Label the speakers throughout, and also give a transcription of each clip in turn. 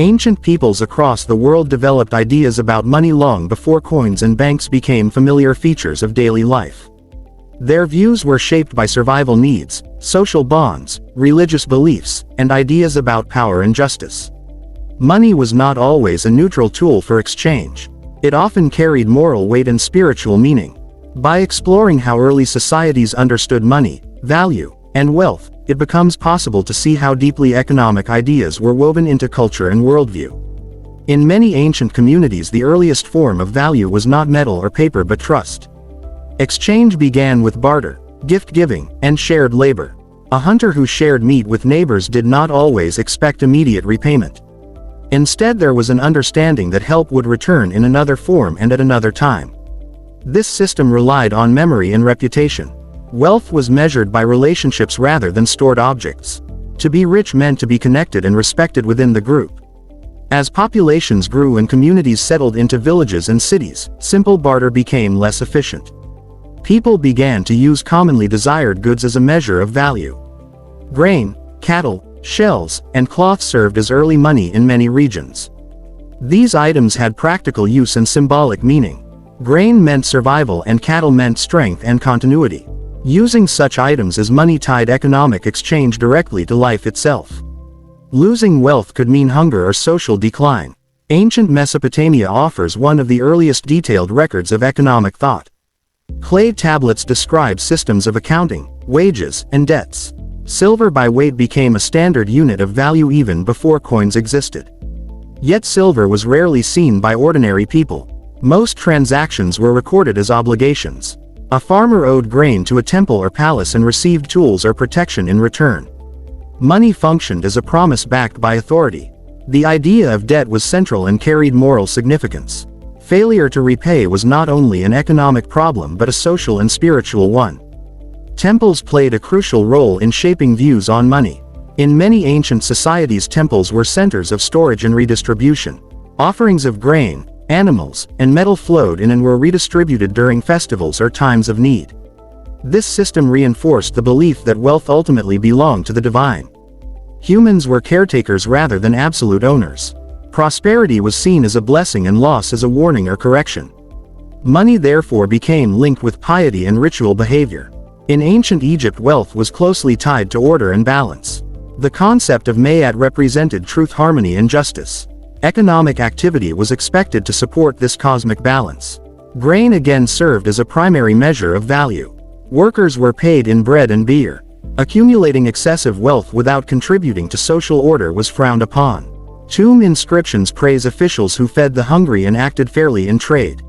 Speaker 1: Ancient peoples across the world developed ideas about money long before coins and banks became familiar features of daily life. Their views were shaped by survival needs, social bonds, religious beliefs, and ideas about power and justice. Money was not always a neutral tool for exchange. It often carried moral weight and spiritual meaning. By exploring how early societies understood money, value, and wealth, it becomes possible to see how deeply economic ideas were woven into culture and worldview. In many ancient communities, the earliest form of value was not metal or paper but trust. Exchange began with barter, gift-giving, and shared labor. A hunter who shared meat with neighbors did not always expect immediate repayment. Instead, there was an understanding that help would return in another form and at another time. This system relied on memory and reputation. Wealth was measured by relationships rather than stored objects. To be rich meant to be connected and respected within the group. As populations grew and communities settled into villages and cities, simple barter became less efficient. People began to use commonly desired goods as a measure of value. Grain, cattle, shells, and cloth served as early money in many regions. These items had practical use and symbolic meaning. Grain meant survival and cattle meant strength and continuity. Using such items as money tied economic exchange directly to life itself. Losing wealth could mean hunger or social decline. Ancient Mesopotamia offers one of the earliest detailed records of economic thought. Clay tablets describe systems of accounting, wages, and debts. Silver by weight became a standard unit of value even before coins existed. Yet silver was rarely seen by ordinary people. Most transactions were recorded as obligations. A farmer owed grain to a temple or palace and received tools or protection in return. Money functioned as a promise backed by authority. The idea of debt was central and carried moral significance. Failure to repay was not only an economic problem but a social and spiritual one. Temples played a crucial role in shaping views on money. In many ancient societies, temples were centers of storage and redistribution. Offerings of grain, animals, and metal flowed in and were redistributed during festivals or times of need. This system reinforced the belief that wealth ultimately belonged to the divine. Humans were caretakers rather than absolute owners. Prosperity was seen as a blessing and loss as a warning or correction. Money therefore became linked with piety and ritual behavior. In ancient Egypt, wealth was closely tied to order and balance. The concept of mayat represented truth, harmony, and justice. Economic activity was expected to support this cosmic balance. Grain again served as a primary measure of value. Workers were paid in bread and beer. Accumulating excessive wealth without contributing to social order was frowned upon. Tomb inscriptions praise officials who fed the hungry and acted fairly in trade.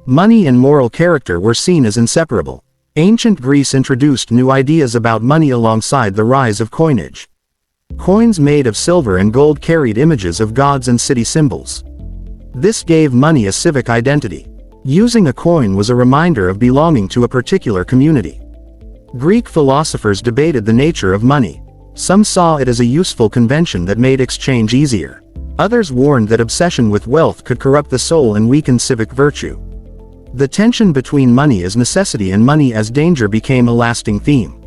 Speaker 1: Money and moral character were seen as inseparable. Ancient Greece introduced new ideas about money alongside the rise of coinage. Coins made of silver and gold carried images of gods and city symbols. This gave money a civic identity. Using a coin was a reminder of belonging to a particular community. Greek philosophers debated the nature of money. Some saw it as a useful convention that made exchange easier. Others warned that obsession with wealth could corrupt the soul and weaken civic virtue. The tension between money as necessity and money as danger became a lasting theme.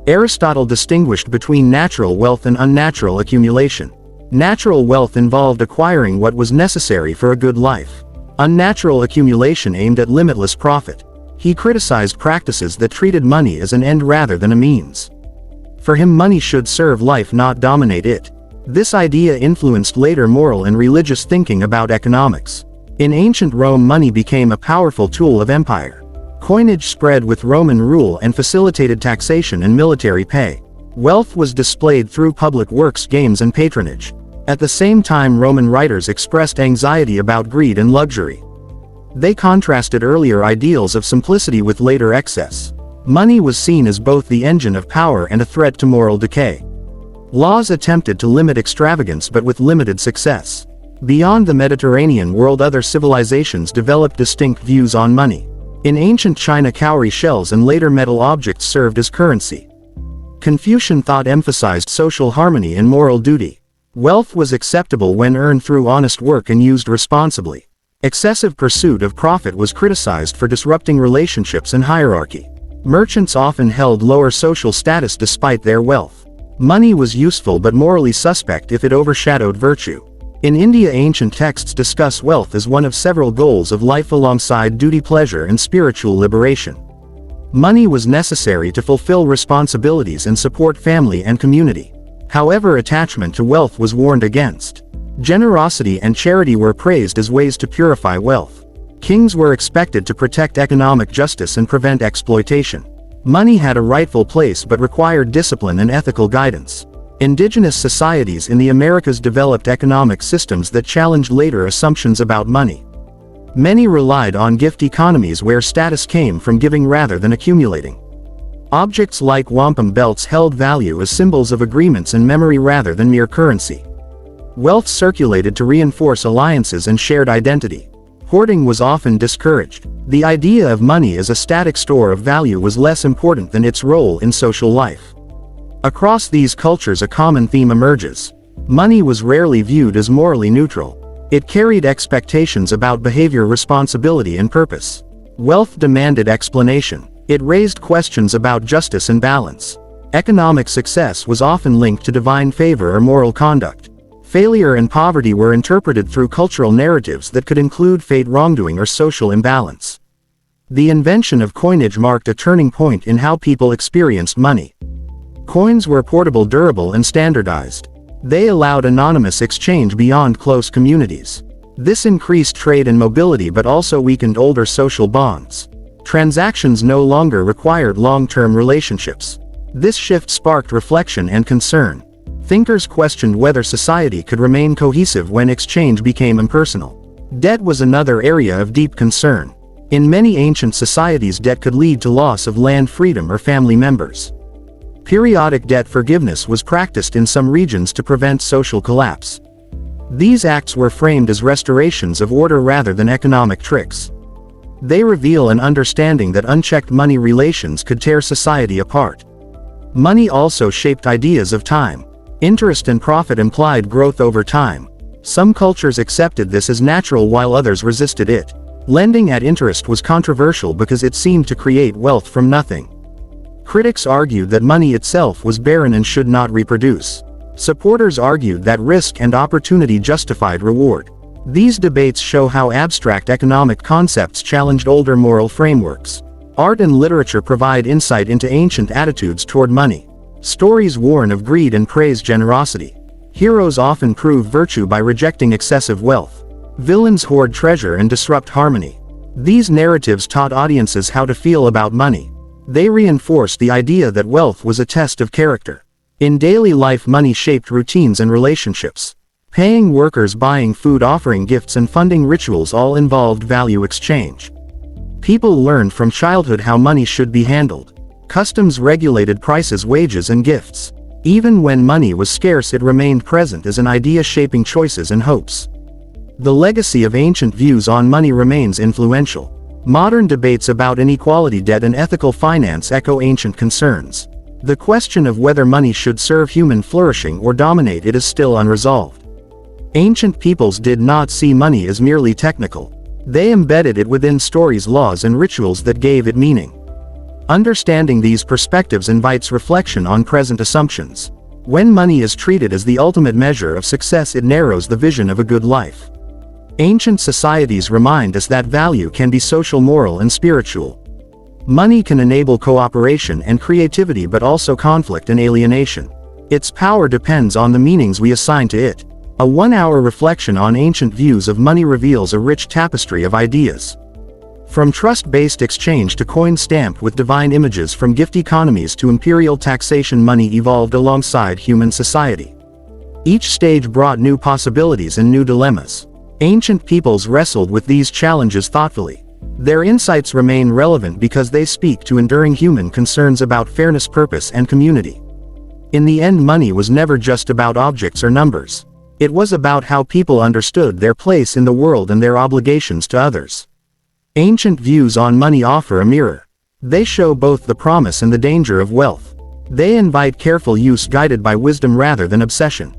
Speaker 1: Aristotle distinguished between natural wealth and unnatural accumulation. Natural wealth involved acquiring what was necessary for a good life. Unnatural accumulation aimed at limitless profit. He criticized practices that treated money as an end rather than a means. For him, money should serve life, not dominate it. This idea influenced later moral and religious thinking about economics. In ancient Rome, money became a powerful tool of empire. Coinage spread with Roman rule and facilitated taxation and military pay. Wealth was displayed through public works, games, and patronage. At the same time, Roman writers expressed anxiety about greed and luxury. They contrasted earlier ideals of simplicity with later excess. Money was seen as both the engine of power and a threat to moral decay. Laws attempted to limit extravagance but with limited success. Beyond the Mediterranean world, other civilizations developed distinct views on money. In ancient China, cowrie shells and later metal objects served as currency. Confucian thought emphasized social harmony and moral duty. Wealth was acceptable when earned through honest work and used responsibly. Excessive pursuit of profit was criticized for disrupting relationships and hierarchy. Merchants often held lower social status despite their wealth. Money was useful but morally suspect if it overshadowed virtue. In India, ancient texts discuss wealth as one of several goals of life alongside duty, pleasure, and spiritual liberation. Money was necessary to fulfill responsibilities and support family and community. However, attachment to wealth was warned against. Generosity and charity were praised as ways to purify wealth. Kings were expected to protect economic justice and prevent exploitation. Money had a rightful place but required discipline and ethical guidance. Indigenous societies in the Americas developed economic systems that challenged later assumptions about money. Many relied on gift economies where status came from giving rather than accumulating. Objects like wampum belts held value as symbols of agreements and memory rather than mere currency. Wealth circulated to reinforce alliances and shared identity. Hoarding was often discouraged. The idea of money as a static store of value was less important than its role in social life. Across these cultures, a common theme emerges. Money was rarely viewed as morally neutral. It carried expectations about behavior, responsibility, and purpose. Wealth demanded explanation. It raised questions about justice and balance. Economic success was often linked to divine favor or moral conduct. Failure and poverty were interpreted through cultural narratives that could include fate, wrongdoing, or social imbalance. The invention of coinage marked a turning point in how people experienced money. Coins were portable, durable, and standardized. They allowed anonymous exchange beyond close communities. This increased trade and mobility but also weakened older social bonds. Transactions no longer required long-term relationships. This shift sparked reflection and concern. Thinkers questioned whether society could remain cohesive when exchange became impersonal. Debt was another area of deep concern. In many ancient societies, debt could lead to loss of land, freedom, or family members. Periodic debt forgiveness was practiced in some regions to prevent social collapse. These acts were framed as restorations of order rather than economic tricks. They reveal an understanding that unchecked money relations could tear society apart. Money also shaped ideas of time. Interest and profit implied growth over time. Some cultures accepted this as natural while others resisted it. Lending at interest was controversial because it seemed to create wealth from nothing. Critics argued that money itself was barren and should not reproduce. Supporters argued that risk and opportunity justified reward. These debates show how abstract economic concepts challenged older moral frameworks. Art and literature provide insight into ancient attitudes toward money. Stories warn of greed and praise generosity. Heroes often prove virtue by rejecting excessive wealth. Villains hoard treasure and disrupt harmony. These narratives taught audiences how to feel about money. They reinforced the idea that wealth was a test of character. In daily life, money shaped routines and relationships. Paying workers, buying food, offering gifts, and funding rituals all involved value exchange. People learned from childhood how money should be handled. Customs regulated prices, wages, and gifts. Even when money was scarce, it remained present as an idea shaping choices and hopes. The legacy of ancient views on money remains influential. Modern debates about inequality, debt, and ethical finance echo ancient concerns. The question of whether money should serve human flourishing or dominate it is still unresolved. Ancient peoples did not see money as merely technical. They embedded it within stories, laws, and rituals that gave it meaning. Understanding these perspectives invites reflection on present assumptions. When money is treated as the ultimate measure of success, it narrows the vision of a good life. Ancient societies remind us that value can be social, moral, and spiritual. Money can enable cooperation and creativity, but also conflict and alienation. Its power depends on the meanings we assign to it. A 1-hour reflection on ancient views of money reveals a rich tapestry of ideas. From trust-based exchange to coin stamped with divine images, from gift economies to imperial taxation, money evolved alongside human society. Each stage brought new possibilities and new dilemmas. Ancient peoples wrestled with these challenges thoughtfully. Their insights remain relevant because they speak to enduring human concerns about fairness, purpose, and community. In the end, money was never just about objects or numbers. It was about how people understood their place in the world and their obligations to others. Ancient views on money offer a mirror. They show both the promise and the danger of wealth. They invite careful use guided by wisdom rather than obsession.